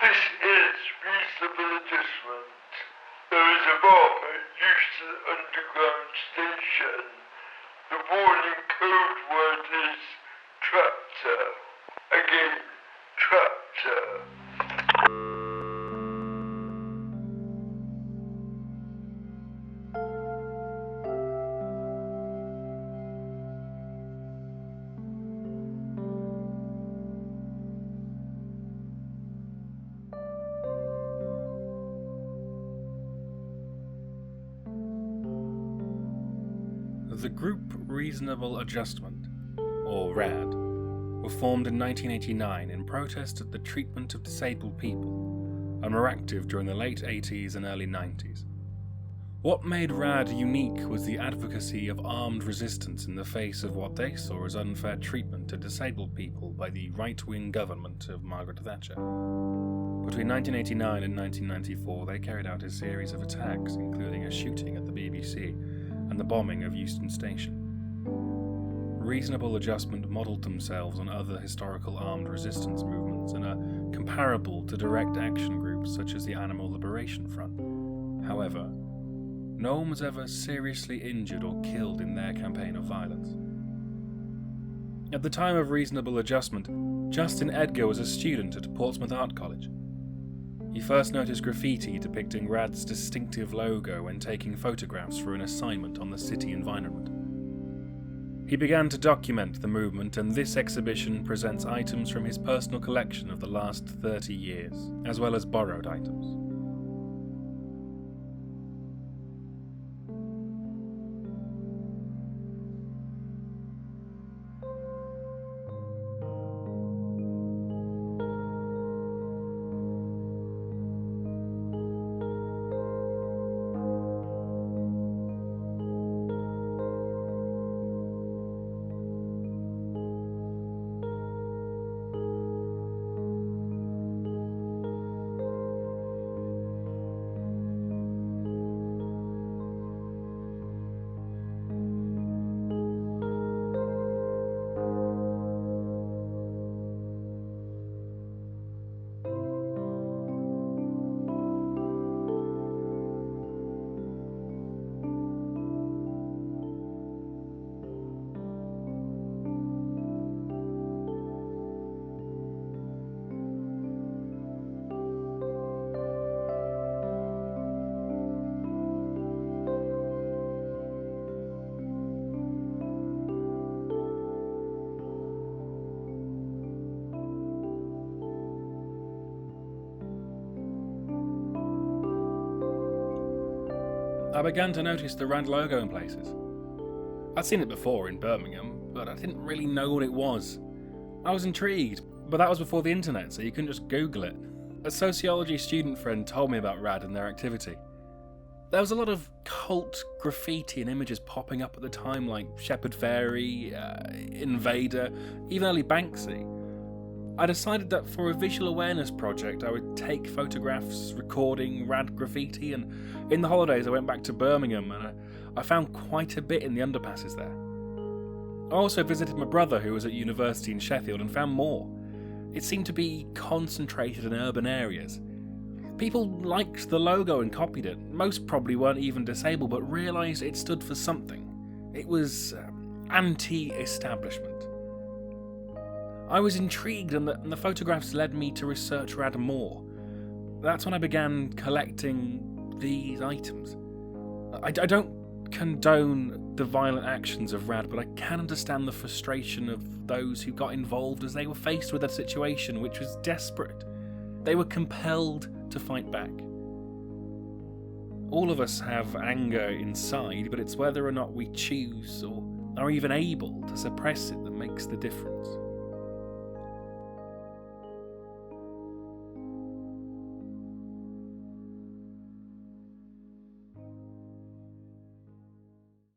This is reasonable adjustment. There is a bomb at Justin Underground Station. The warning code word is tractor. Again, tractor. The group Reasonable Adjustment, or RAD, were formed in 1989 in protest at the treatment of disabled people, and were active during the late 80s and early 90s. What made RAD unique was the advocacy of armed resistance in the face of what they saw as unfair treatment to disabled people by the right-wing government of Margaret Thatcher. Between 1989 and 1994, they carried out a series of attacks, including a shooting at the BBC and the bombing of Euston Station. Reasonable Adjustment modelled themselves on other historical armed resistance movements and are comparable to direct action groups such as the Animal Liberation Front. However, no one was ever seriously injured or killed in their campaign of violence. At the time of Reasonable Adjustment, Justin Edgar was a student at Portsmouth Art College. He first noticed graffiti depicting RAD's distinctive logo when taking photographs for an assignment on the city environment. He began to document the movement, and this exhibition presents items from his personal collection of the last 30 years, as well as borrowed items. I began to notice the RAD logo in places. I'd seen it before in Birmingham, but I didn't really know what it was. I was intrigued, but that was before the internet, so you couldn't just Google it. A sociology student friend told me about RAD and their activity. There was a lot of cult graffiti and images popping up at the time, like Shepherd Fairy, Invader, even early Banksy. I decided that for a visual awareness project I would take photographs recording RAD graffiti, and in the holidays I went back to Birmingham and I found quite a bit in the underpasses there. I also visited my brother who was at university in Sheffield and found more. It seemed to be concentrated in urban areas. People liked the logo and copied it. Most probably weren't even disabled but realised it stood for something. It was anti-establishment. I was intrigued and the photographs led me to research RAD more. That's when I began collecting these items. I don't condone the violent actions of RAD, but I can understand the frustration of those who got involved as they were faced with a situation which was desperate. They were compelled to fight back. All of us have anger inside, but it's whether or not we choose or are even able to suppress it that makes the difference.